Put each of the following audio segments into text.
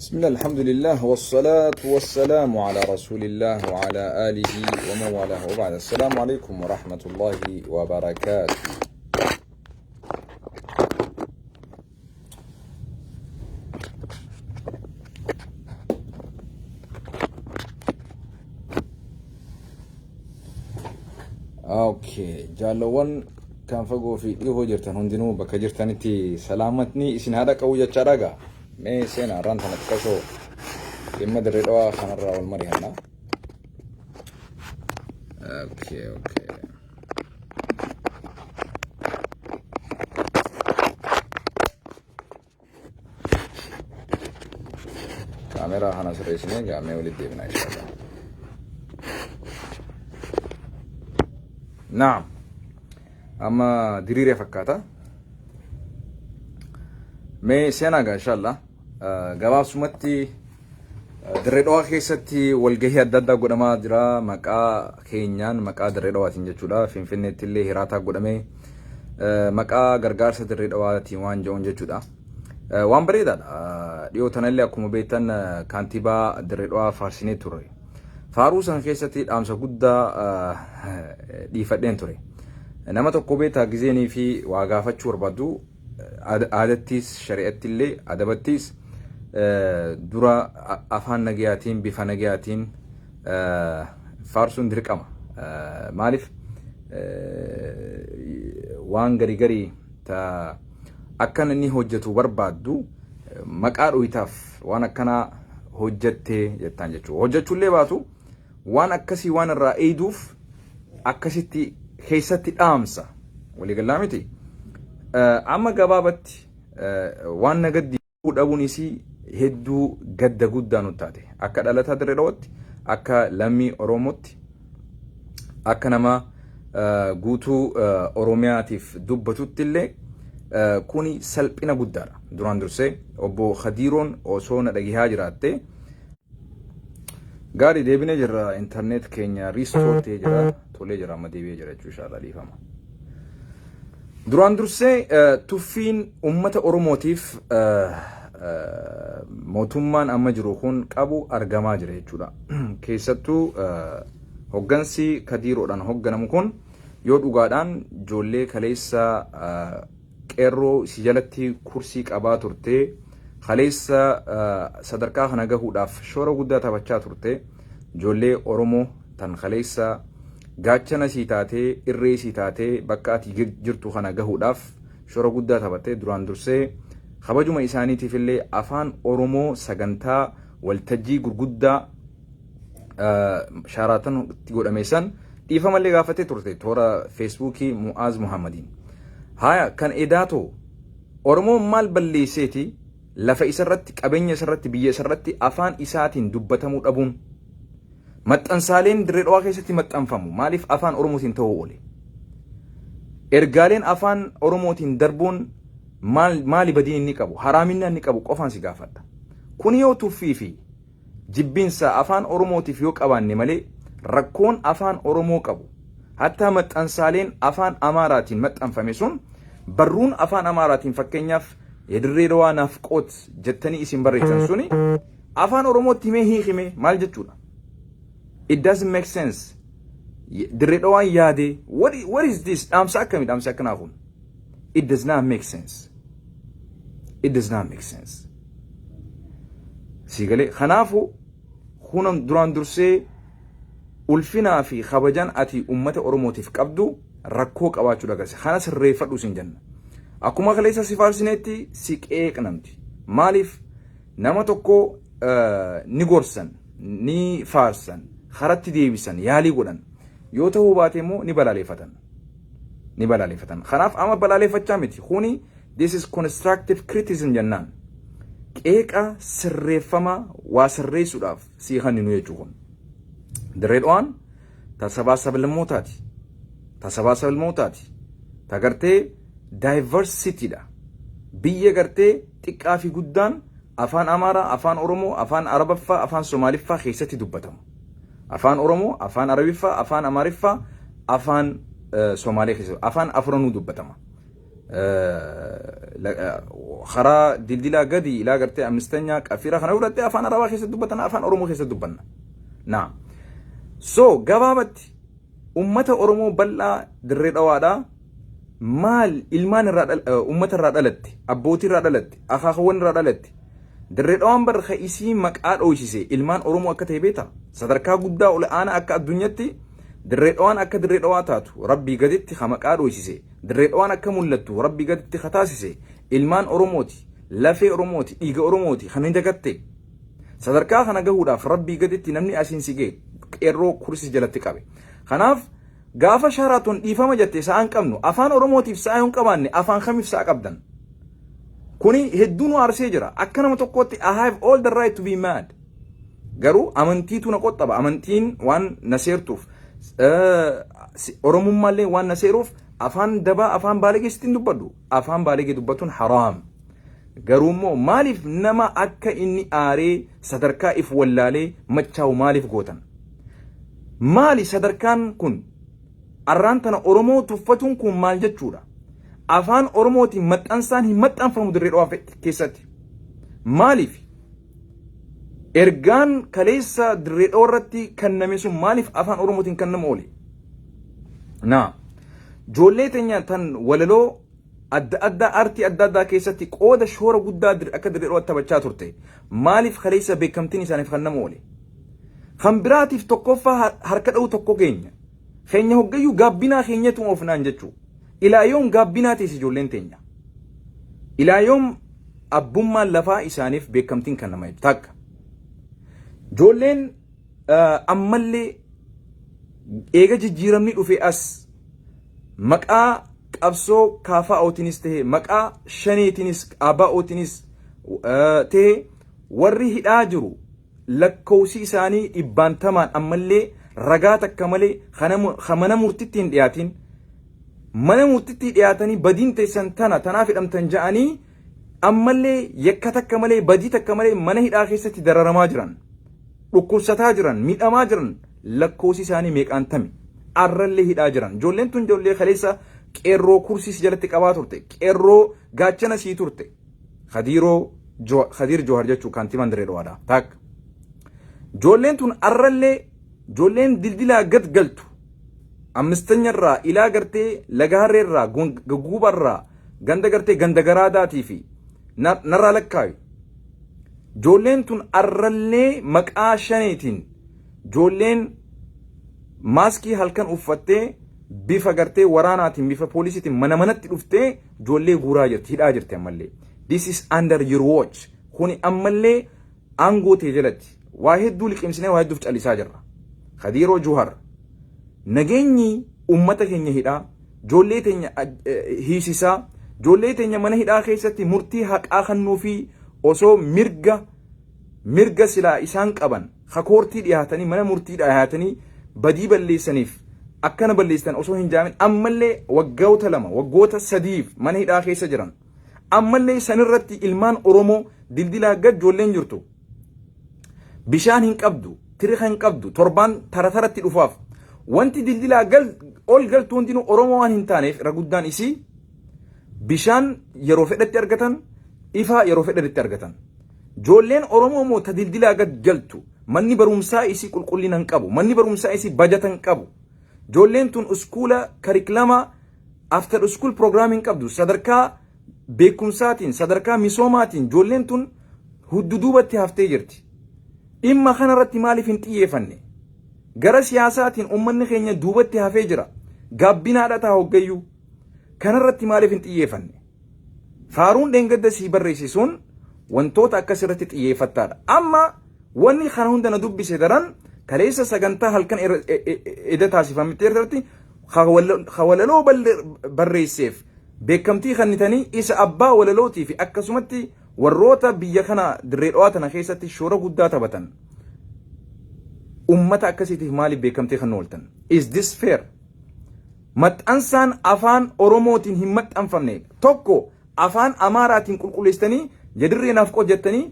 بسم الله الحمد لله والصلاة والسلام على رسول الله وعلى آله ومن والاه وبعد. السلام عليكم ورحمة الله وبركاته. اوكي جالوان كان فقو في إيهو جرتان هندنو بكا جرتانتي سلامتني اسن هذا قوية چراغا مي سينا رانتنا تكشو إما دريدوا خنرا والمريحنا. اوكي كاميرا هنا سريسني جامي ولد ديبنا إن شاء الله. نعم أما دريري فكاتا مي سيناغا إن شاء الله gabaaf sumatti dirreedhawaa keessatti walgahii adda addaa godhamaa jira. Maqaa keenyaan maqaa dirreedhawaatiin jechuudha. Finfinneetti illee hiraataa godhamee maqaa gargaarsa dirreedhawaatiin waan jedhuun jechuudha. Waan bareedaadha. Dhiyoo tanallee akkuma beektan kaantibaa dirreedhawaa faarsinee ture. Faaruu san keessatti dhaamsa guddaa dhiifadheen ture. Nama tokko beektaa gizeenii fi waa gaafachuu barbaadu aadattis shari'atti illee adabattis dura afaan nagayaatiin bifa nagayaatiin faarsuun dirqama. Maaliif waan garii ta akkan inni hojjetu barbaaddu maqaa dhuyitaaf waan akkana hojjettee jettaan jechuudha. Hojjechuullee baatu waan akkasii waan irraa eeduuf akkasitti keessatti dhaamsa walii galaa miti. Amma gabaabatti waan nagaddi dhabuun isii hedduu gadda guddaa nutti taate akka dhalataa dirreedhawaatti akka lammii Oromootti akka nama guutuu Oromiyaatiif dubbatutti illee kuni salphina guddaadha. Duraan dursee obbo Khadiroon osoo na dhagihaa jiraatte gaarii deebinee jirra. Internet keenya riistoortee jira tolee jira amma deebi'ee jira jechuu inshallah dhiifama. Duraan dursee tuffiin ummata Oromootiif mootummaan amma jiru kun qabu argamaa jira jechuudha. Keessattuu hoggansi Kadiroodhaan hogganamu kun yoo dhugaadhaan ijoollee kaleessa qeerroo si jalatti kursii qabaa turte, kaleessa sadarkaa kana gahuudhaaf shoora guddaa taphachaa turte, ijoollee Oromoo tan kaleessa gaachana sii taatee irree sii taatee bakka ati jirtu kana gahuudhaaf shoora guddaa taphattee duraan dursee kabajuma isaaniitiif illee afaan Oromoo sagantaa waltajjii gurguddaa shaaraatan godhame san dhiifamallee gaafatee turte toora feesbuukii Mu'aaz Muhammadiin. Haya kan edaato Oromoon maal balleesseeti lafa isarratti qabeenya isarratti biyya isarratti afaan isaatiin dubbatamuu dhabuun maxxansaaleen dirreedhawaa keessatti maxxanfamu maaliif afaan Oromootiin ta'uu oole? Ergaaleen afaan Oromootiin darbuun maali badiin inni qabu? Haraaminna inni qabu qofaan si gaafadha. Kun yoo tuffii fi jibbinsa afaan Oromootiif yoo qabaanne malee rakkoon afaan Oromoo qabu hatta maxxansaaleen afaan Amaaraatiin maxxanfame sun barruun afaan Amaaraatiin fakkeenyaaf dirreedhawaa naafqoot jettanii isin barreessan suni afaan Oromootti himee hiikime maal jechuudha? It doesn't make sense. Dirreedhawaan yaade what is this? Dhaamsa akkamii dhaamsa akkanaa kun? It does not make sense. It does not make sense. Sigalee kanaafu hunam duraan dursee ulfinaa fi kabajaan ati ummata Oromootiif qabdu rakkoo qabaachuu dhagarse. Kana sirreeffadhu sin jenna. Akkuma kaleessa si faarsineetti si qeeqnamti. Maaliif nama tokko ni gorsan ni faarsan karatti deebisan yaalii godhan yoo ta'uu baate immoo ni balaaleffatan. Kanaaf ama balaaleffachaa miti. Kuni this is constructive criticism jennaan. Qeeqa sirreeffama waa sirreessuudhaaf si hannu jechuu kun. Dirreedhawaan tasabaa sablammootaati. Tagartee diversity dha. Biyya gartee xiqqaa fi guddaan afaan Amaaraa, afaan Oromoo, afaan Arabaffaa, afaan Somaaliffaa keessatti dubbatamu. Afaan Oromoo, afaan Arabiffaa, afaan Amaariffaa, afaan Somaalee keessatti afaan afranuu dubbatama. خرا دلدلا قدي لا قرتي أمستنيا كافيرا خنا ورتي أفان روا خيس دبتنا أفان أرومو خيس دبنا نعم سو قبابت أمة أرومو بلا دريد أوادا مال إلمان أمة الرادلت أبوتي الرادلت أخاخوان الرادلت دريد أوان بر خيسي مكال أوشيسي إلمان أرومو أكتي بيتا صدركا قدا أولا أنا أكا الدنياتي دريد أوان أكا دريد أواتاتو ربي قدت خمكال أوشيسي دريد أوان أكا ملتو ربي قدت خطاسيسي إلمان أروموتي لافي أروموتي إيغا أروموتي خنين دقاتي صدركا خنا قهوداف ربي قدت نمني أسينسيجي إيرو كورسي جلتي قابي خناف غافا شهراتون إيفاما جاتي ساان قبنو أفان أروموتي فسايون قباني أفان خمي فسا قبدن كوني هدونو عرسي جرا أكنا متوقوتي I have all the right to be mad garuu amantiitu na qottaba amantiin waan na seertuuf oromummallee waan na seeruuf afaan dabaa afaan baalegeessitiin dubbadhu afaan baalegee dubbatuun haraam garuu immoo maaliif nama akka inni aaree sadarkaa if wallaalee machaa'u maaliif gootan maali sadarkaan kun arraan tana oromoo tuffatuun kun maal jechuudha afaan oromootiin maxxansaan hin maxxanfamu dirree dhawaa keessatti maaliif ergaan kaleessa dirree dhawarratti kanname sun maaliif afaan oromootiin kannama oole naa joollee teenya tan walaloo adda addaa artii adda addaa keessatti qooda shoora guddaa akka dirree dhawaatti taphachaa turte maaliif kaleessa beekamtiin isaaniif kannama oole kan biraatiif tokkoffaa harka dha'u tokko keenya hoggayyuu gaabbinaa keenyatu ofnaan jechuu ilaa yoom gaabbinaa teessi ijoolleen teenya ilaa yoom abbummaan lafaa isaaniif beekamtiin kannama takka joolleen ammallee eega jijjiiramni dhufe as maqaa qabsoo kaafaa ootinis ta'e maqaa shaneetinis abbaa ootinis ta'e warri hidhaa jiru lakkoofsi isaanii dhibbaantamaan ammallee ragaa takka malee mana murtiitti hin dhiyaatin mana murtiitti dhiyaatanii badiin teessan tanaaf hidhamtan ja'anii ammallee yakka takka malee badii takka malee mana hidhaa keessatti dararamaa jiran dhukkubsataa jiran miidhamaa jiran lakkoofsi isaanii meeqaan tami arrallee hidhaa jiran joolleen tun joollee kaleessa qeerroo kursiis jalatti qabaa turte qeerroo gaachana sii turte Khadiir Johar jechuu kaantimaan dirree dhawaadha takka joolleen tun arrallee joolleen dildilaa gad galtu amistanyarraa ilaa gartee lagaharreerraa guubarraa ganda gartee ganda garaadaatii fi narraa lakkaawi joolleen tun arrallee maqaa shaneetiin joolleen maaskii halkan uffattee bifa gartee waraanaatiin bifa poolisiitiin mana manatti dhuftee joollee guuraa jirti hidhaa jirti ammallee this is under your watch kuni ammallee aangoo tee jalatti waa hedduu liqimsinee waa hedduuf calisaa jirra Khadiiroo Johar nageenyi ummata keenya hidhaa joollee teenya hiisisaa joollee teenya mana hidhaa keessatti murtii haqaa kannuu fi osoo mirga silaa isaan qaban hakoortii dhiyaatanii mana murtii dhiyaatanii badii balleessaniif akkana balleessan osoo hin jaamin ammallee waggoota 2 waggoota 3 mana hidhaa keessa jiran ammallee sanirratti ilmaan oromoo dildilaa gad joolleen jirtu bishaan hin qabdu tiriqa hin qabdu torbaan tarataratti dhufaaf wanti dildilaa ol galtu hundinuu oromoo waan hin taaneef irra guddaan isii bishaan yeroo fedhatti argatan ifa yeroo fedhatti argatan joolleen oromoo moo ta dildilaa gad galtu manni barumsaa isii qulqullina hin qabu manni barumsaa isii bajata hin qabu joolleen tun uskuula karikulama after school program hin qabdu sadarkaa beekumsaatiin sadarkaa misoomaatiin joolleen tun hudduduubatti haftee jirti dhimma kanarratti maaliif hin xiyyeeffanne gara siyaasaatiin ummanni keenya duubatti hafee jira gaabbinaadha taa hoggayyuu kanarratti maaliif hin xiyyeeffanne faaruun dheengadda sii barreessisuun wantoota akkasirratti xiyyeeffattaadha amma wanni kana hunda na dubbise daran kaleessa sagantaa halkan eda taasifamte irratti walaloo barreesseef beekamtii kannitanii isa abbaa walalootii fi akkasumatti warroota biyya kana dirree dhawaa tana keessatti shoora guddaa taphatan ummata akkasiitiif maaliif beekamtii kan ooltan is this fair maxxansaan afaan oromootiin hin maxxanfamne tokko afaan amaaraatiin qulqulleessitanii jadirree naaf qojettanii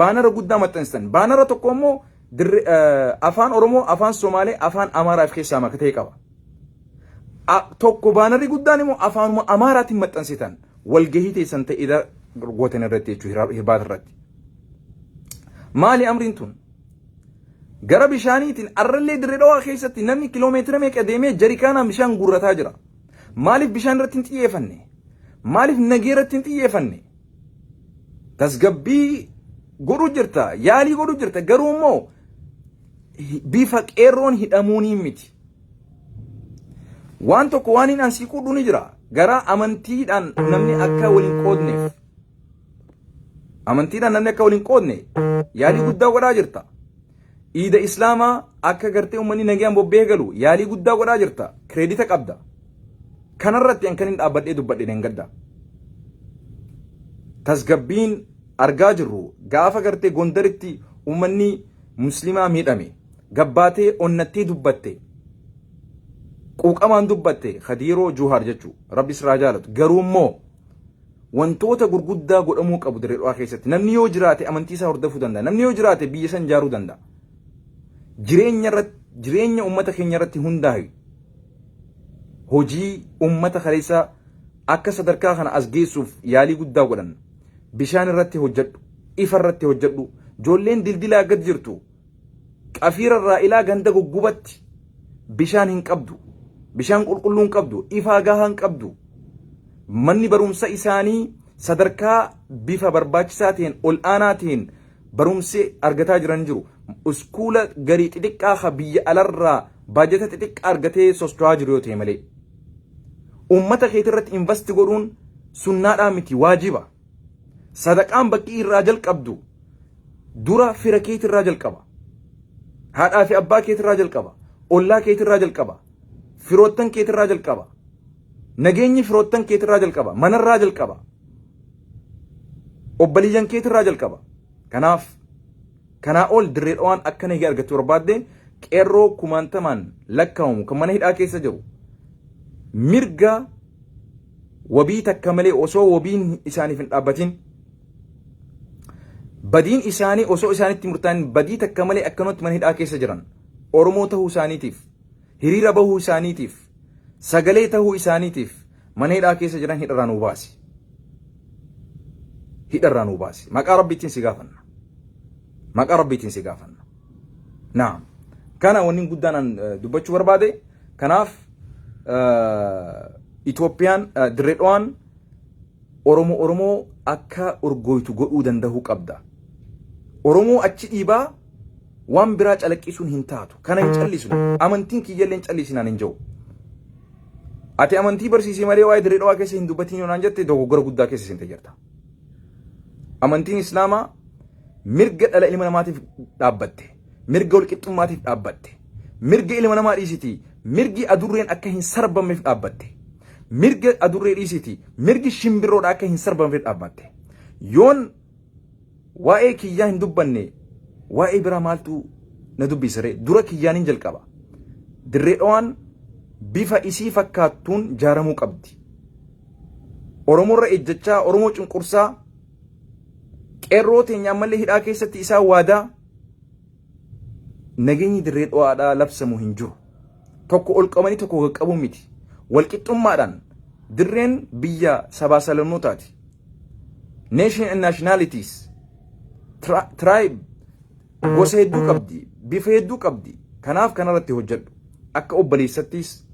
baanara guddaa maxxanstan baanara tokko immoo afaan oromoo afaan somaalee afaan amaaraaf keessaa makatee qaba tokko baanarri guddaan immoo afaanuma amaaraatiin maxxansitan walgahii teessan ta'e gootan irratti jechuudha hirbaata irratti. Maali amriin tun? Gara bishaaniitiin arrallee dirree dhawaa keessatti namni kiloomeetira meeqa deemee jarikaanaan bishaan guurrataa jira. Maaliif bishaan irratti hin xiyyeeffanne? Maaliif nagee irratti hin xiyyeeffanne? Tasgabbii godhuu jirta, yaalii godhuu jirta, garuu immoo bifa qeerroon hidhamuunii miti. Waan tokko waan hin ansii qudhu ni jira. Gara amantiidhaan namni akka waliin qoodneef. Amantiidhaan namni akka waliin qoodne yaalii guddaa godhaa jirta. Iida Islaamaa akka gartee uummanni nagaan bobbee galu yaalii guddaa godhaa jirta. Kireedita qabda. Kanarratti kan hin dhaabbadhee dubbadhee hin gadda. Tasgabbiin argaa jirru gaafa gartee Gondaritti uummanni muslimaa miidhame gabbaatee onnattee dubbatte. Quuqamaan dubbatte Khadiiroo Juhaar jechuu Rabbi israa jaalatu. Garuu immoo wantoota gurguddaa godhamuu qabu dirree dhawaa keessatti. Namni yoo jiraate amantii isaa hordofuu danda'a. Namni yoo jiraate biyya san ijaaruu danda'a. Jireenya uummata keenya irratti hundaa'e hojii uummata kaleessa akka sadarkaa kana as geessuuf yaalii guddaa godhan. Bishaan irratti hojjedhu, ifa irratti hojjedhu. Ijoolleen dildilaa gad jirtu qafiira irraa ilaa ganda guggubatti bishaan hin qabdu. Bishaan qulqulluu hin qabdu, ifaa gahaa hin qabdu. Manni barumsa isaanii sadarkaa bifa barbaachisaa ta'een ol aanaa ta'een barumsa argataa jiran jiru. Iskuula garii xixiqqaa biyya alarraa baajata xixiqqaa argatee socho'aa jiru yoo ta'e malee. Uummata keetii irratti investi godhuun sunnaadhaa miti waajiba. Sadaqaan bakkii irraa jalqabdu dura fira keetii irraa jalqaba. Haadhaa fi abbaa keetii irraa jalqaba. Ollaa keetii irraa jalqaba. Firoottan keetii irraa jalqaba. Nageenyi firoottan keetii irraa jalqaba. Manarraa jalqaba. Obboleeyyan keetii irraa jalqaba. Kanaaf kanaa ol dirree dhawaan akka nagee argachuu barbaadde qeerroo kumaantamaan lakkaa'amu kan mana hidhaa keessa jiru mirga wabii takka malee osoo wabiin isaaniif hin dhaabbatin badiin isaanii osoo isaanitti murtaa'in badii takka malee akkanumatti mana hidhaa keessa jiran Oromoo ta'uu isaaniitiif hiriira bahuu isaaniitiif sagalee ta'uu isaaniitiif mana hidhaa keessa jiran hidharraa nuu baasi. Hidharraa nuu baasi. Maqaa Rabbiitiin si gaafanna. Maqaa Rabbiitiin si gaafanna. Naam. Kana wanni guddaan dubbachuu barbaade. Kanaaf Itoophiyaan dirree dhawaan Oromoo akka urgooytu godhuu danda'uu qabda. Oromoo achi dhiibaa waan biraa calaqqisuun hin taatu. Kana hin callisu. Amantiin kiyyallee hin callisinaan hin jiru. Ati amantii barsiisii malee waa'ee dirree dhawaa keessa hin dubbatiin yoonaan jette dogoggora guddaa keessa seente jirta. Amantiin Islaamaa mirga dhala ilma namaatiif dhaabbatte. Mirga walqixxummaatiif dhaabbatte. Mirga ilma namaa dhiisiti. Mirgi adurreen akka hin sarbamneef dhaabbatte. Mirga adurree dhiisiti. Mirgi shimbirroodha akka hin sarbamneef dhaabbatte. Yoon waa'ee kiyyaa hin dubbanne waa'ee biraa maaltu na dubbisare dura kiyyaan hin jalqaba. Dirree dhawaan bifa isii fakkaattuun jaaramuu qabdi. Oromoorra ejjechaa, Oromoo cunqursaa, qeerroo teenya ammallee hidhaa keessatti isaa waadaa nageenyi dirree dhawaadhaa labsamu hin jiru. Tokko ol qabanii tokko qaqqabu miti. Walqixxummaadhaan dirreen biyya sabaa salamootaati. Nation and nationalities, tribe, gosa hedduu qabdi, bifa hedduu qabdi. Kanaaf kanarratti hojjedhu. Akka obboleessattis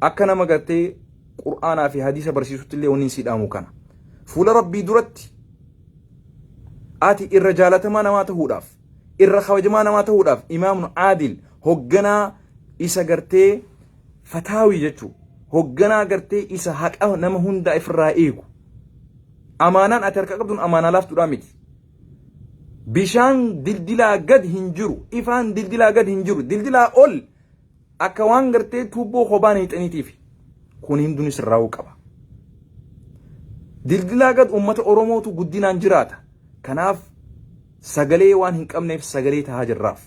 akka nama gartee Qur'aanaa fi hadiisa barsiisutti illee wanni si dhaamu kana. Fuula Rabbii duratti ati irra jaalatamaa namaa ta'uudhaaf, irra kabajamaa namaa ta'uudhaaf imaamnu aadil hogganaa isa gartee fataawii jechuu hogganaa gartee isa haqa nama hundaa ifirraa eegu. Amaanaan ati harka qabduun amaanaa laaftuudhaa miti. Bishaan dildilaa gad hin jiru, ifaan dildilaa gad hin jiru, dildilaa ol akka waan gartee tuubboo kophaan hiixaniitiif kun hinduunis irraa'uu qaba. Dildilaa gad uummata Oromootu guddinaan jiraata. Kanaaf sagalee waan hin qabneef sagalee tahaa jirraaf.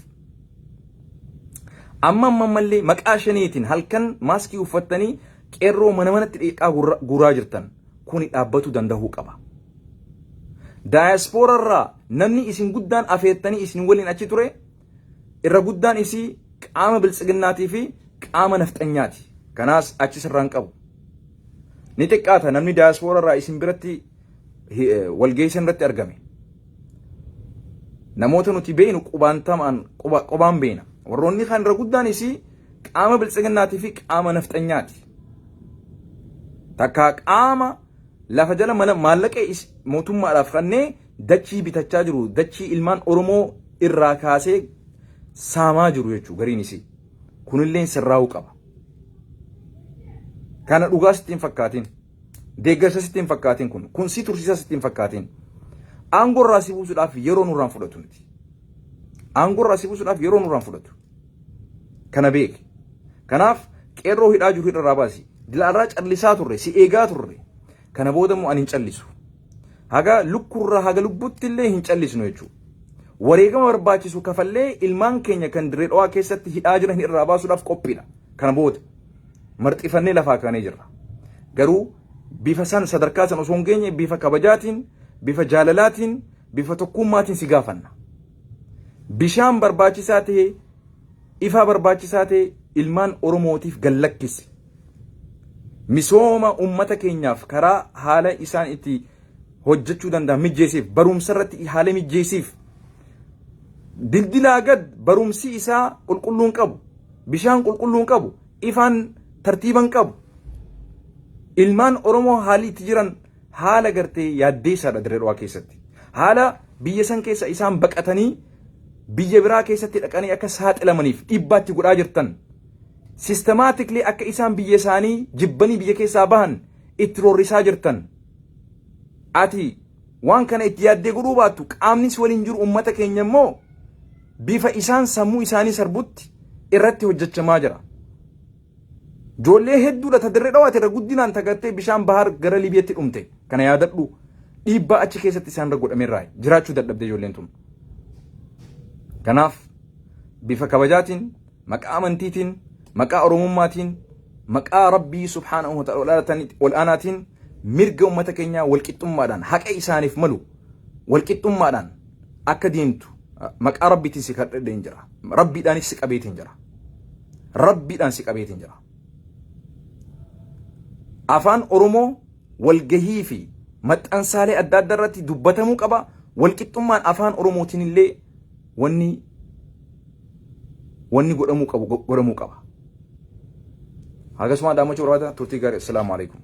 Amma mallee maqaa shaniitiin halkan maaskii uffattanii qeerroo mana manatti dhiiqaa guuraa jirtan kun dhaabbatuu danda'uu qaba. Daayaaspoorarraa namni isin guddaan afeettanii isin waliin achi ture irra guddaan isii qaama biltsiginnaatii fi qaama nafxanyaati. Kanaas achi sirraan qabu. ni xiqqaata namni diaspora irraa isin biratti walgeessan irratti argame. Namoota nuti beenu qubaan beena. Warroonni kan irra guddaanis qaama biltsiginnaatii fi qaama nafxanyaati. Takka qaama lafa jala maallaqa mootummaadhaaf kannee dachii bitachaa jiru, dachii ilmaan Oromoo irraa kaasee saamaa jiru jechuudha gariinis. Kunillee sirraa'uu qaba. Kana dhugaa sitti hin fakkaatin. Deeggarsa sitti hin fakkaatin kun si tursiisa sitti hin fakkaatin. Aangoo irraa si buusuudhaaf yeroo nurraan fudhatu miti. Aangoo irraa si buusuudhaaf yeroo nurraan fudhatu. Kana beeki. Kanaaf qeerroo hidhaa jiru hidharraa baasi. Dilaarraa callisaa turre si eegaa turre. Kana booda immoo ani hin callisu. Haga lukkurraa haga lubbutti illee hin callisnu jechuudha. Wareegama barbaachisu kafallee ilmaan keenya kan Dirree Dhawaa keessatti hidhaa jiran hidharraa baasuudhaaf qophiidha. Kana booda marxifannee lafaa kaanee jirra. Garuu bifa san sadarkaa san osoo hin geenye bifa kabajaatiin, bifa jaalalaatiin, bifa tokkummaatiin si gaafanna. Bishaan barbaachisaa ta'e, ifaa barbaachisaa ta'e ilmaan Oromootiif gallakkisi. Misooma ummata keenyaaf karaa haala isaan itti hojjechuu danda'an mijjeesiif, barumsa irratti haala mijjeesiif. Dildilaa gad barumsi isaa qulqulluun qabu, bishaan qulqulluun qabu, ifaan tartiiban qabu. Ilmaan Oromoo haalli itti jiran haala gartee yaaddeessaadha Dirree Dhawaa keessatti. Haala biyya san keessa isaan baqatanii biyya biraa keessatti dhaqanii akka saaxilamaniif dhibbaatti godhaa jirtan. Systematically akka isaan biyya isaanii jibbanii biyya keessaa bahan itti roorrisaa jirtan. Ati waan kana itti yaaddee godhuu baattu qaamnis waliin jiru ummata keenya immoo bifa isaan sammuu isaanii sarbutti irratti hojjechamaa jira. Ijoollee hedduudha ta Dirree Dhawaati irra guddinaan tagatee bishaan bahar gara Libiyaatti dhumte. Kana yaadadhu dhiibbaa achi keessatti isaan irra godhameerraa jiraachuu dadhabde ijoolleen tun. Kanaaf bifa kabajaatiin, maqaa amantiitiin, maqaa Oromummaatiin, maqaa Rabbii subhaanahu wa ta'ala ol'aanaatiin mirga ummata keenyaa walqixxummaadhaan haqa isaaniif malu walqixxummaadhaan akka deemtu maqaa Rabbiitiin si kadhadheen jira. Rabbiidhaanis si qabeetiin jira. Rabbiidhaan si qabeetiin jira. Afaan Oromoo walgahii fi maxxansaalee adda addaa irratti dubbatamuu qaba. Walqixxummaan afaan Oromootiin illee wanni godhamuu qaba. Hagasuma dhaamachuu barbaada turtii gaarii. Assalaamu alaikum.